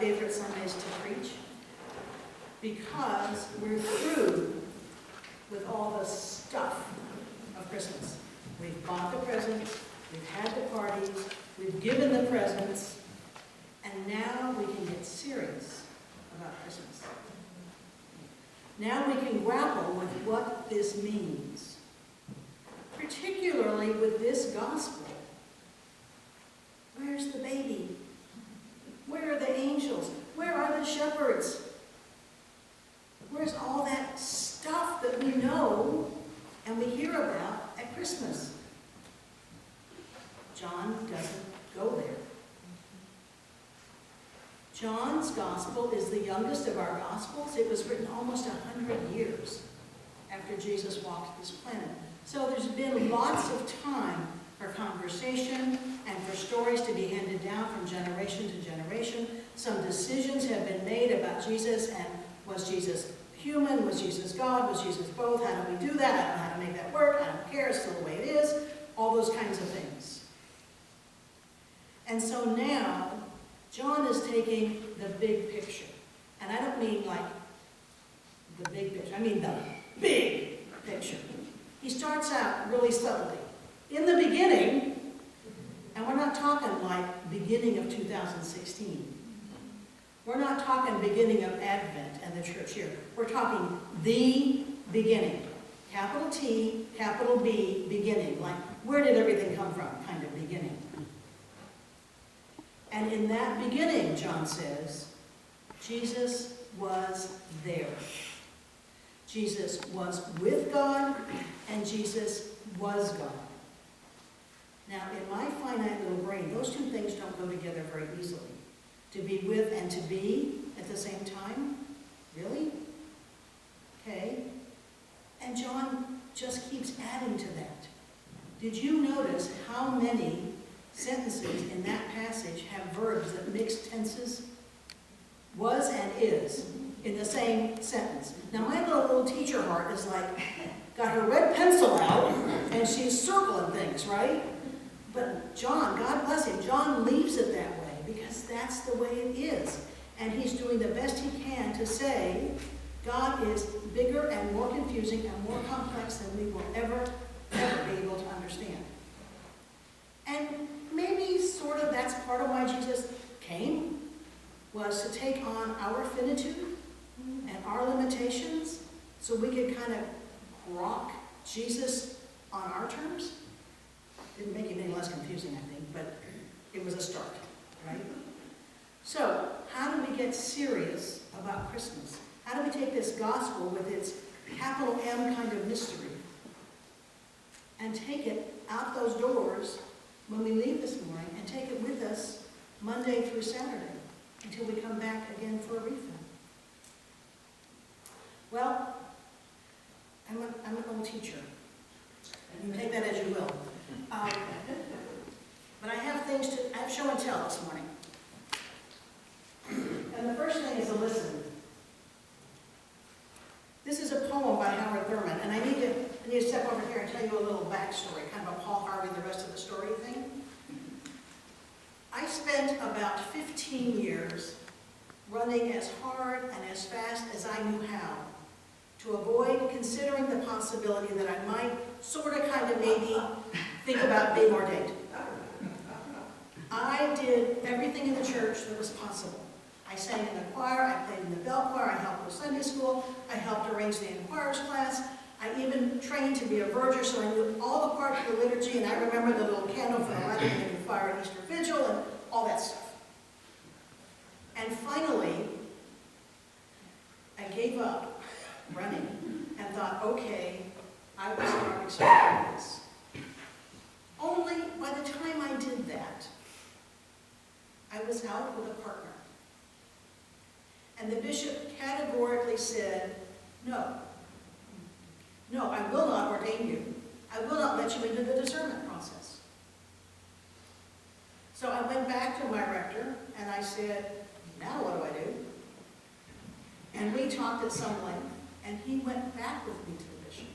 favorite Sundays to preach because we're through with all the stuff of Christmas. We've bought the presents, we've had the parties, we've given the presents, and now we can get serious about Christmas. Now we can grapple with what this means, particularly with this gospel. Where's the baby? Where are the angels? Where are the shepherds? Where's all that stuff that we know and we hear about at Christmas? John doesn't go there. John's gospel is the youngest of our gospels. It was written almost 100 years after Jesus walked this planet. So there's been lots of time for conversation and for stories to be handed down from generation to generation. Some decisions have been made about Jesus, and was Jesus human? Was Jesus God? Was Jesus both? How do we do that? I don't know how to make that work. I don't care. It's still the way it is. All those kinds of things. And so now, John is taking the big picture. And I don't mean like the big picture. I mean the big picture. He starts out really subtly. In the beginning, and we're not talking like beginning of 2016. We're not talking beginning of Advent and the church year. We're talking the beginning. Capital T, capital B, beginning. Like, where did everything come from? Kind of beginning. And in that beginning, John says, Jesus was there. Jesus was with God, and Jesus was God. Now, in my finite little brain, those two things don't go together very easily. To be with and to be at the same time? Really? Okay. And John just keeps adding to that. Did you notice how many sentences in that passage have verbs that mix tenses? Was and is in the same sentence. Now my little teacher heart is like, got her red pencil out and she's circling things, right? But John, God bless him, John leaves it that way because that's the way it is. And he's doing the best he can to say God is bigger and more confusing and more complex than we will ever be able to understand. And maybe sort of that's part of why Jesus came, was to take on our finitude and our limitations so we could kind of grok Jesus on our terms. Didn't make it any less confusing, I think, but it was a start, right? So, how do we get serious about Christmas? How do we take this gospel with its capital M kind of mystery and take it out those doors when we leave this morning and take it with us Monday through Saturday until we come back again for a refill? Well, I'm an old teacher. You can take that as you will. But I have show and tell this morning. And the first thing is a listen. This is a poem by Howard Thurman, and I need to step over here and tell you a little backstory, kind of a Paul Harvey, the rest of the story thing. I spent about 15 years running as hard and as fast as I knew how to avoid considering the possibility that I might sort of kind of maybe think about being ordained. I did everything in the church that was possible. I sang in the choir, I played in the bell choir, I helped with Sunday school, I helped arrange the inquirers class, I even trained to be a verger, so I knew all the parts of the liturgy, and I remember the little candle for the lighting in the choir at Easter Vigil, and all that stuff. And finally, I gave up running and thought, okay, I will start exploring this. Only by the time I did that, I was out with a partner. And the bishop categorically said, no, I will not ordain you. I will not let you into the discernment process. So I went back to my rector and I said, now what do I do? And we talked at some length, and he went back with me to the bishop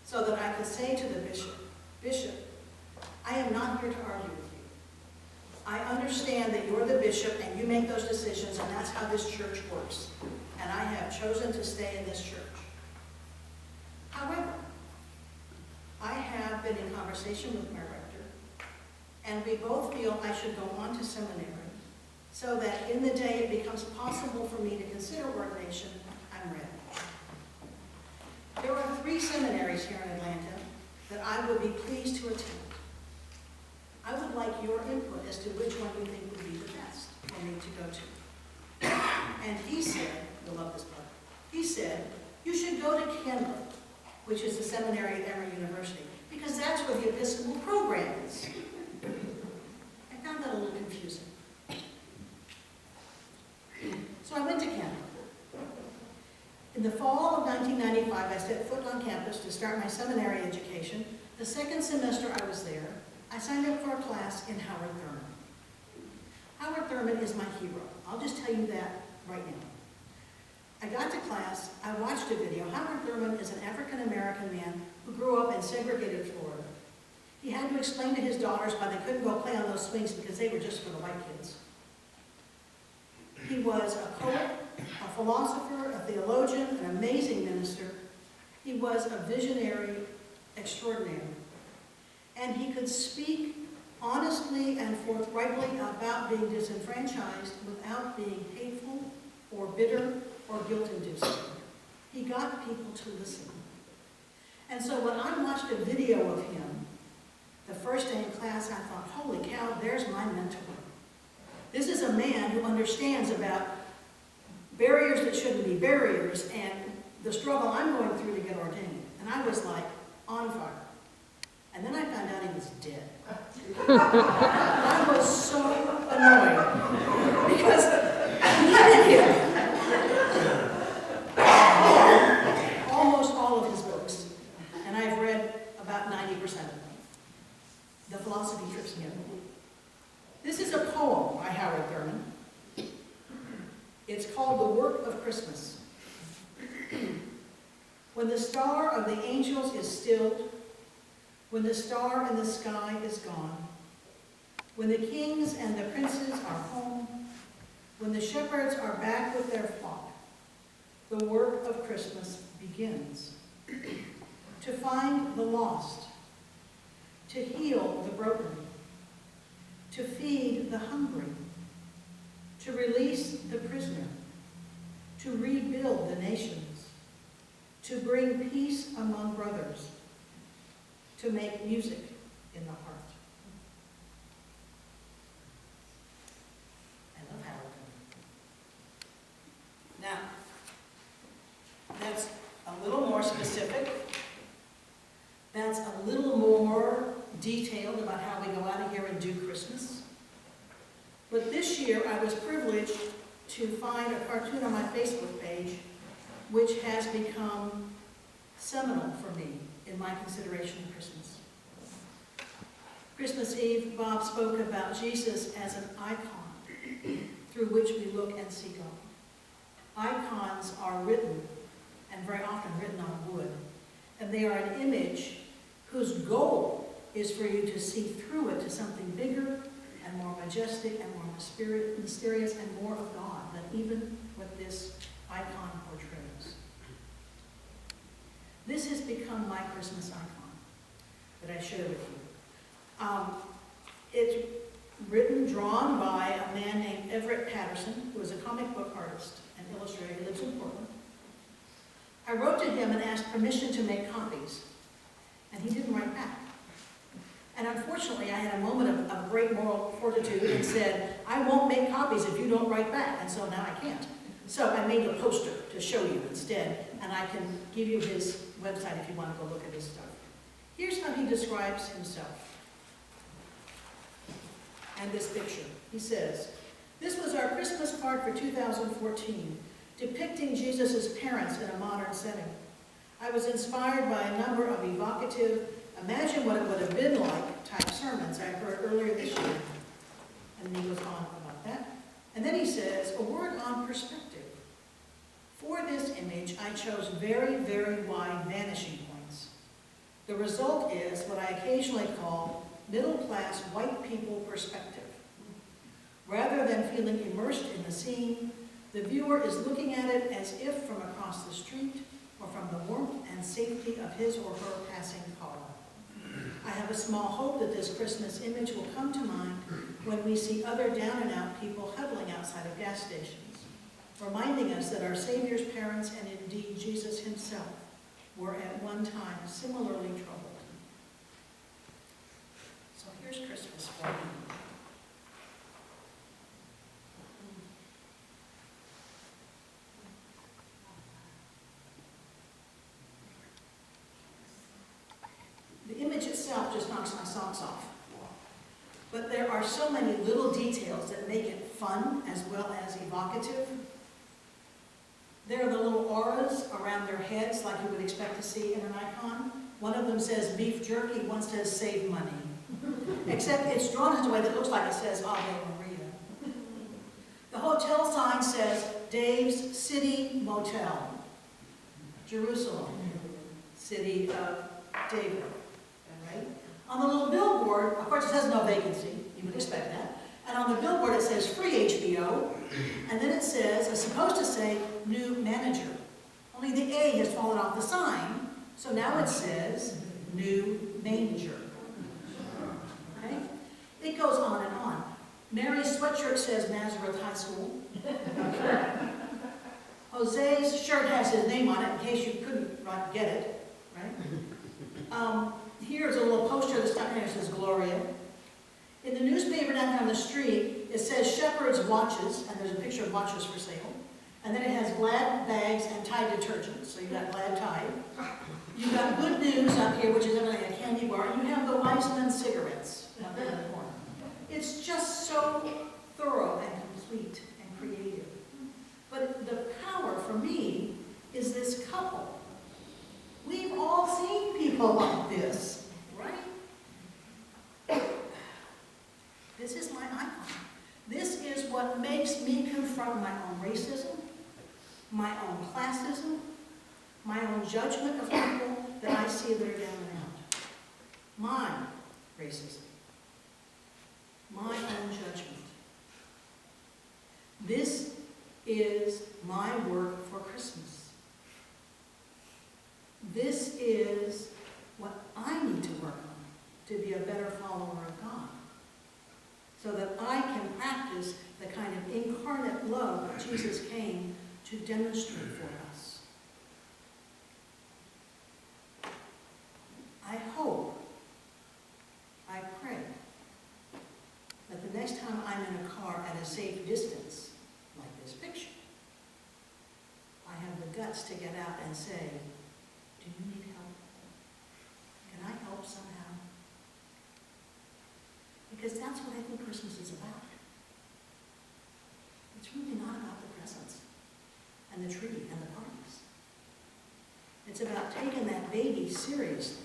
so that I could say to the bishop, Bishop, I am not here to argue with you. I understand that you're the bishop and you make those decisions, and that's how this church works. And I have chosen to stay in this church. However, I have been in conversation with my rector, and we both feel I should go on to seminary so that in the day it becomes possible for me to consider ordination, I'm ready. There are 3 seminaries here in Atlanta that I would be pleased to attend. I would like your input as to which one you think would be the best for me to go to. And he said, you'll love this part, he said, you should go to Kendall, which is the seminary at Emory University, because that's where the Episcopal program is. I found that a little confusing. So I went to Kendall. In the fall of 1995, I set foot on campus to start my seminary education. The second semester I was there, I signed up for a class in Howard Thurman. Howard Thurman is my hero. I'll just tell you that right now. I got to class, I watched a video. Howard Thurman is an African-American man who grew up in segregated Florida. He had to explain to his daughters why they couldn't go play on those swings because they were just for the white kids. He was a poet, a philosopher, a theologian, an amazing minister. He was a visionary extraordinary. And he could speak honestly and forthrightly about being disenfranchised without being hateful or bitter or guilt-inducing. He got people to listen. And so when I watched a video of him the first day in class, I thought, holy cow, there's my mentor. This is a man who understands about barriers that shouldn't be barriers and the struggle I'm going through to get ordained. And I was like on fire. And then I found out he was dead. I was so annoyed because I needed him. Almost all of his books. And I've read about 90% of them. The philosophy trips me up. This is a poem by Howard Thurman. It's called The Work of Christmas. When the star of the angels is stilled, when the star in the sky is gone, when the kings and the princes are home, when the shepherds are back with their flock, the work of Christmas begins. To find the lost, to heal the broken, to feed the hungry, to release the prisoner, to rebuild the nations, to bring peace among brothers, to make music in the heart. I love Howard Thurman. Now, that's a little more specific. That's a little more detailed about how we go out of here and do Christmas. But this year, I was privileged to find a cartoon on my Facebook page which has become seminal for me in my consideration of Christmas. Christmas Eve, Bob spoke about Jesus as an icon through which we look and see God. Icons are written, and very often written on wood, and they are an image whose goal is for you to see through it to something bigger and more majestic and more mysterious and more of God than even what this icon portrays. This has become my Christmas icon that I share with you. It's written, drawn by a man named Everett Patterson, who is a comic book artist and illustrator. He lives in Portland. I wrote to him and asked permission to make copies, and he didn't write back. And unfortunately, I had a moment of great moral fortitude and said, I won't make copies if you don't write back, and so now I can't. So I made a poster to show you instead, and I can give you his website if you want to go look at his stuff. Here's how he describes himself. And this picture. He says, this was our Christmas card for 2014, depicting Jesus' parents in a modern setting. I was inspired by a number of evocative, imagine what it would have been like type sermons I heard earlier this year. And he goes on about that. And then he says, a word on perspective. For this image, I chose very, very wide vanishing points. The result is what I occasionally call middle-class white people perspective. Rather than feeling immersed in the scene, the viewer is looking at it as if from across the street or from the warmth and safety of his or her passing car. I have a small hope that this Christmas image will come to mind when we see other down-and-out people huddling outside of gas stations, reminding us that our Savior's parents, and indeed Jesus himself, were at one time similarly troubled. So here's Christmas for you. The image itself just knocks my socks off. But there are so many little details that make it fun as well as evocative. There are the little auras around their heads like you would expect to see in an icon. One of them says beef jerky, one says save money. Except it's drawn in a way that looks like it says Ave Maria. The hotel sign says Dave's City Motel, Jerusalem, city of David. Right? On the little billboard, of course it says no vacancy, you would expect that. And on the billboard it says free HBO, and then it says, it's supposed to say new manager. Only the A has fallen off the sign, so now it says new manger. Okay? It goes on and on. Mary's sweatshirt says Nazareth High School. Jose's shirt has his name on it in case you couldn't get it, right? Here's a little poster that's stuck in there that says Gloria. In the newspaper down the street, it says Shepherd's Watches, and there's a picture of watches for sale. And then it has Glad bags and Tide detergent. So you've got Glad Tide. You've got Good News up here, which is everything, a candy bar. And you have the Wiseman cigarettes up there in the corner. It's just so thorough and complete and creative. But the power for me is this couple. We've all seen people like this, right? This is my icon. This is what makes me confront my own racism, my own classism, my own judgment of people that I see that are down and out. My racism, my own judgment. This is my work for Christmas. This is what I need to work on to be a better follower of God, so that I can practice the kind of incarnate love that Jesus came to demonstrate for us. I hope, I pray, that the next time I'm in a car at a safe distance, like this picture, I have the guts to get out and say, do you need help? Can I help somehow? Because that's what I think Christmas is about. It's really not about the presents and the tree and the parties. It's about taking that baby seriously.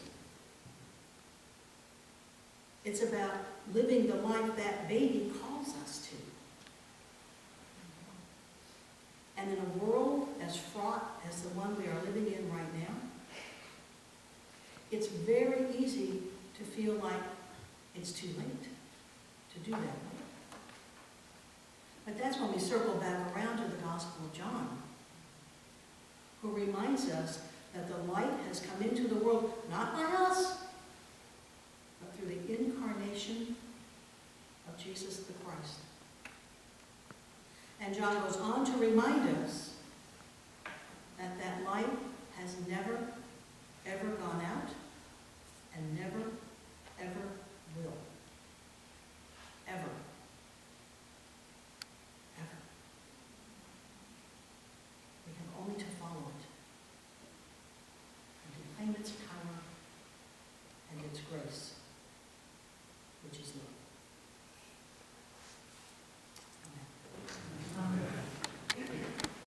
It's about living the life that baby calls us to. And in a world as fraught as the one we are living in right now, it's very easy to feel like it's too late to do that. But that's when we circle back around to the Gospel of John, who reminds us that the light has come into the world, not by us, but through the incarnation of Jesus the Christ. And John goes on to remind us that that light has never, ever gone out, and never, ever will. Ever. Ever. We have only to follow it and to claim its power and its grace.